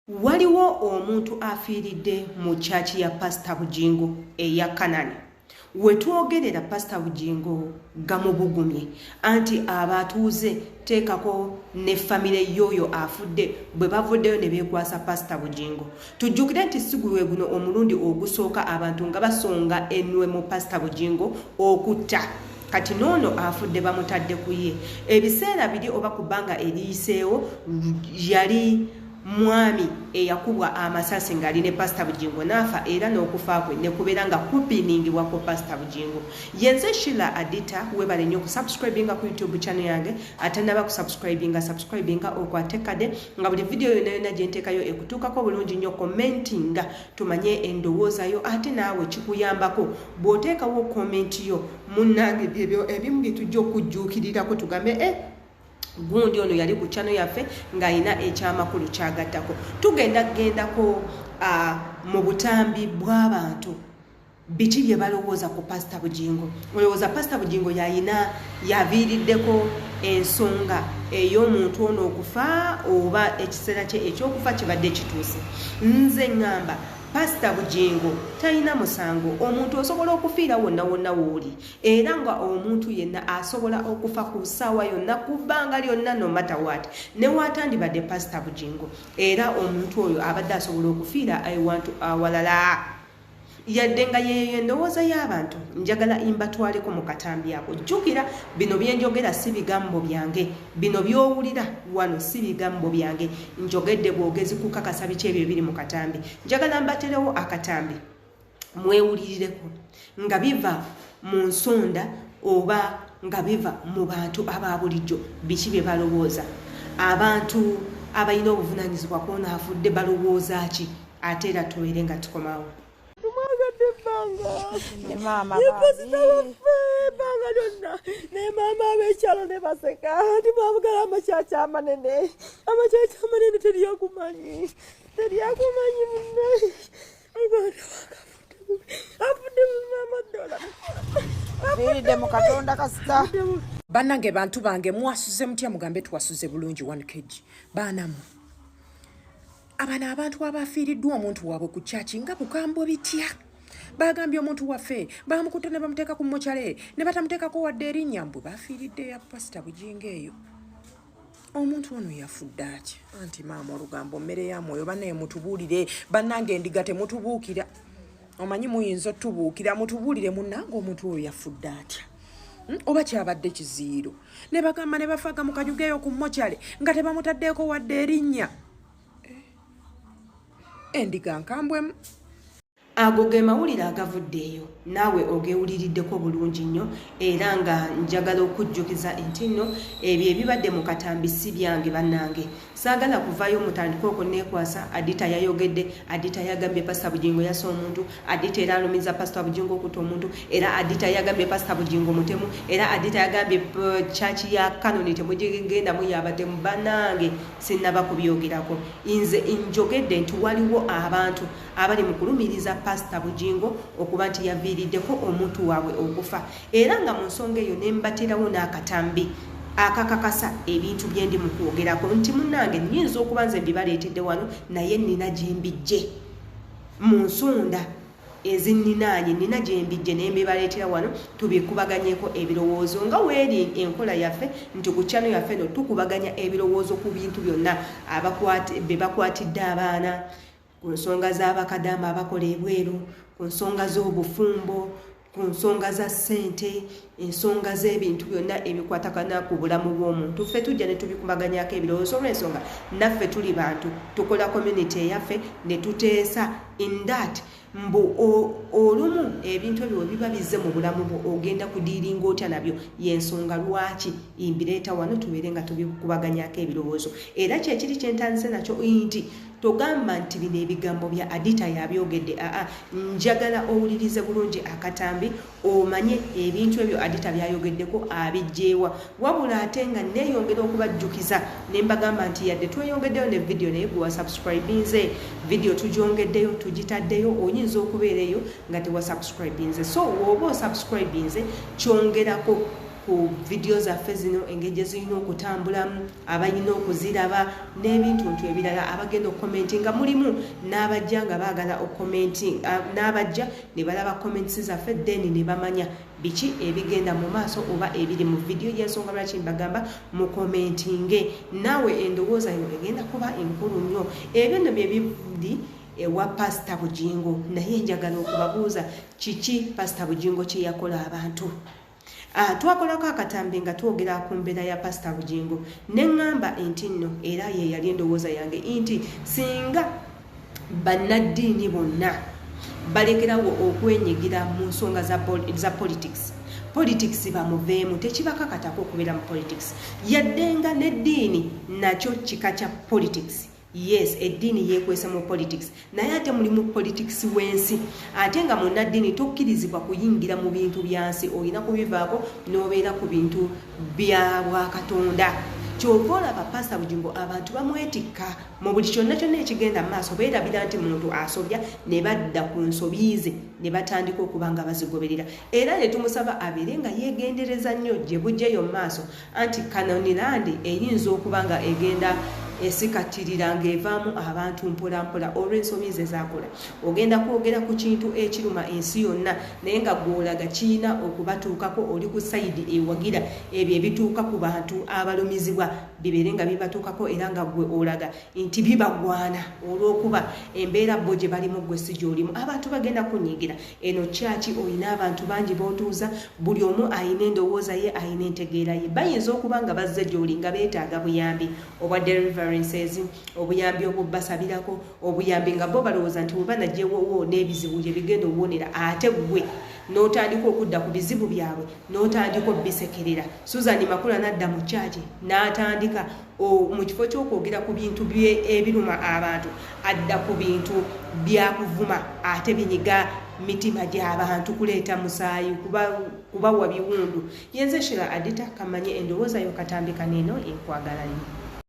Waliwo omuntu afiiridde mu church ya Pastor Bugingo eya Kanani. Wetwogerera Pastor Bugingo gamubugumye anti abatuuze teekako ne famire yoyo afudde bwe bavuddeyo ne beekwasa Pastor Bugingo. Tujjukire nti sigulwe guno omulundi ogusooka abantu nga basonga enwe mu Pastor Bugingo okutta. Kati noono afudde bamutadde ku ye. Ebiseera biri oba kubanga eriyiseewo yali mwami eyakubwa amasasi ngali ne Pastor Bugingo nafa era n'okufa kwe ne kubeera nga kupiningibwa ko Pastor Bugingo. Yenze Shila Adita webale nnyo kusubscribinga ku YouTube channel yange atandaba kusubscribinga okwatekade nga buli video yonna gye nteekayo ekutuukako bulungi nnyo commentinga tumanye endowooza yo ate naawe kikuyambako bw'oteekawo comment yo munnange ebyo ebimu bye tujja okujjuukirirako tugambe gundi ono yali ku channel yaffe ng'ayina ekyamakulu kyagattako. Tugendagendako mu butambi bw'abantu biki bye balowooza ku Pastor Bugingo. Olowooza Pastor Bugingo yaviiriddeko ensonga ey'omuntu ono okufa oba ekiseera kye ekyokufa kibadde kituuse. Nze ngamba Pastor Bugingo talina musango. Omuntu osobola okufiira wonna wonna wooli era nga omuntu yenna asobola okufa ku ssaawa yonna ku bbanga lyonna no matter what. Ne watandibadde Pastor Bugingo era omuntu oyo abadde asobola okufiira awantu awalala yadde nga yeyo endowooza y'abantu njagala imbatwaleko mu katambi ako. Jjukira bino byenjogera si bigambo byange, bino byowulira wano si bigambo byange, njogedde bwogezi kukakasa biki ebyo ebiri mu katambi. Njagala mbaterewo akatambi mwewulirireko nga biva mu nsonda oba nga biva mu bantu aba bulijjo biki bye balowooza. Abantu abalina obuvunaanyizibwa kuona afudde balowooza ki ate era tubeere nga tukomawo. Ne mama ne mama abekyalo ne baseka ndi mwavugala amakyaki amanene teriyakumanyi munne afudde mama viridde mu katonda kasita. Bannange bantu bange mwasuze mutya mugambe twasuze bulungi 1 kg baanamu abana abantu abafiiriddwa omuntu waabwe ku kyaki nga bukambwe bitya. Bagambye omuntu waffe bamukutte ne bamuteeka ku mochale ne batamuteekako wadde erinnya mbwe bafiiridde ya Pastor Bugingo eyo. Omuntu ono yafudde atya anti maama olugambo mmere ya mwoyo bannaye mutubuulire. Bannange endiga temutubuukira omanyi muyinza otubuukira mutubuulire munnange omuntu oyo yafudde atya oba kyabadde kiziiro. Ne bagamba ne bafaaga mu kanyugeeyo ku mochale nga tebamutaddeeko wadde erinnya. Endiga nkambwemu. Ago ge mawulire agavuddeeyo naawe ogewuliriddeko bulungi nnyo era nga njagala okujjukiza nti nno ebyo ebibadde mu katambi si byange bannange. Saagala kuvaayo mutandika okunneekwasa. Adita yayogedde, Adita yagambye Pastor Bugingo yasa omuntu, Adita era alumiza Pastor Bugingo okutta omuntu, era Adita yagambye Pastor Bugingo mutemu, era Adita yagambye church ya Kanoni temugigenda muyabadde mu bannange sinnaba kubyogerako. Nze njogedde nti waliwo abantu abali mu kulumiriza Pastor Bugingo okuba nti yaviiriddeko omuntu waabwe okufa era nga mu nsonga eyo ne mbaterawo n'akatambi akakakasa ebintu bye ndi mu kwogerako nti munnange nnyinza okuba nze mbibaleetedde wano naye nina gye mbijje mu nsonda ezinninaanye nina gye mbijje naye mbibaleetera wano tubikubaganyeko ebirowoozo nga weeri enkola yaffe nti ku channel yaffe no tukubaganya ebirowoozo ku bintu byonna be bakwatidde abaana, ku nsonga z'abakadama abakola ebweru, ku nsonga z'obufumbo, ku nsonga za ssente, ensonga z'ebintu byonna ebikwatagana ku bulamu bw'omuntu. Ffe tujja ne tubikubaganyako ebirowoozo olw'ensonga naffe tuli bantu tukola community eyaffe ne tuteesa in that mbu olumu ebintu ebyo biba bizze mu bulamu bwo ogenda kudiiringa otya nabyo yensonga lwaki imbireeta wano tubeere nga tubikubaganyako ebirowoozo. Era kyekiri kyentanze nakyo nti togamba nti bino ebigambo bya Adita yabyogedde. Njagala owulirize bulungi akatambi omanye ebintu ebyo Adita byayogeddeko abijjeewa wabula ate nga neeyongera okubajjukiza ne mbagamba nti yadde tweyongeddeyo ne video naye gwe wasubscribinze video tugyongeddeyo tugitaddeyo oyinza okubeera eyo nga tewa subscribinze. So woba osubscribinze kyongerako ku video zaffe zino engeri zirina okutambulamu abalina okuziraba n'ebintu ebirala abagenda okukomentinga mulimu n'abajja nga baagala okukomenting n'abajja ne balaba comments zaffe then ne bamanya biki ebigenda mu maaso oba ebiri mu video y'ensonga lwaki mbagamba mu commentinge naawe endowooza yo egenda kuba enkulu nnyo ebyo nno bye biri ewa Pastor Bugingo naye njagala okubabuuza kiki Pastor Bugingo kye yakola abantu twakolako akatambi nga twogera ku mbeera ya Pastor Bugingo ne ŋŋamba enti nno era ye yali endowooza yange nti singa bannaddiini bonna balekerawo okwenyigira mu nsonga za politics bamuveemu tekibakakatako okubeera mu politics yaddenga n'eddiini nakyo kika kya politics yes eddiini yeekwese mu politics naye ate mulimu politics w'ensi ate nga munnaddiini tokkirizibwa kuyingira mu bintu byansi olina kubivaako n'obeera ku bintu bya bwakatonda kyova olaba Pastor Bugingo abantu bamwetikka mu buli kyonna kyonna ekigenda mu maaso beerabira nti muntu asobya ne badda ku nsobi ze ne batandika okuba nga bazigoberera era ne tumusaba abeere nga yeegendereza nnyo gye bujjeyo mu maaso anti kanonirandi eyinza okuba nga egenda esikattirira ng'evaamu abantu mpolampola olw'ensobi ze zaakola ogenda kwogera ku kintu ekiruma ensi yonna naye nga gw'olaga kiina okubatuukako oli ku sayidi ewagira ebyo ebituuka ku bantu abalumizibwa bibeere nga bibatuukako era nga gwe olaga nti bibagwana olw'okuba embeera bo gye balimu gwe si gy'olimu abantu bagenda kunyigira eno kyaki olina abantu bangi b'otuuza buli omu ayina endowooza ye ayina entegeera ye bayinza okuba nga bazze gy'oli nga beetaaga buyambi obwa deliverances obuyambi obubbasabirako obuyambi nga bo balowooza nti bwe banajjewowo n'ebizibu gye bigenda okuwonera ate gwe n'otandika okudda ku bizibu byabwe n'otandika obisekerera Susan Makula n'adda mu kyaki n'atandika mu kifo ky'okwogera ku bintu ebiruma abantu adda ku bintu byakuvuma ate binyiga mitima gy'abantu kuleeta musaayi kubawa biwundu yenze Shira Adita kamanye endowooza yo katambika neeno enkwagala nnyo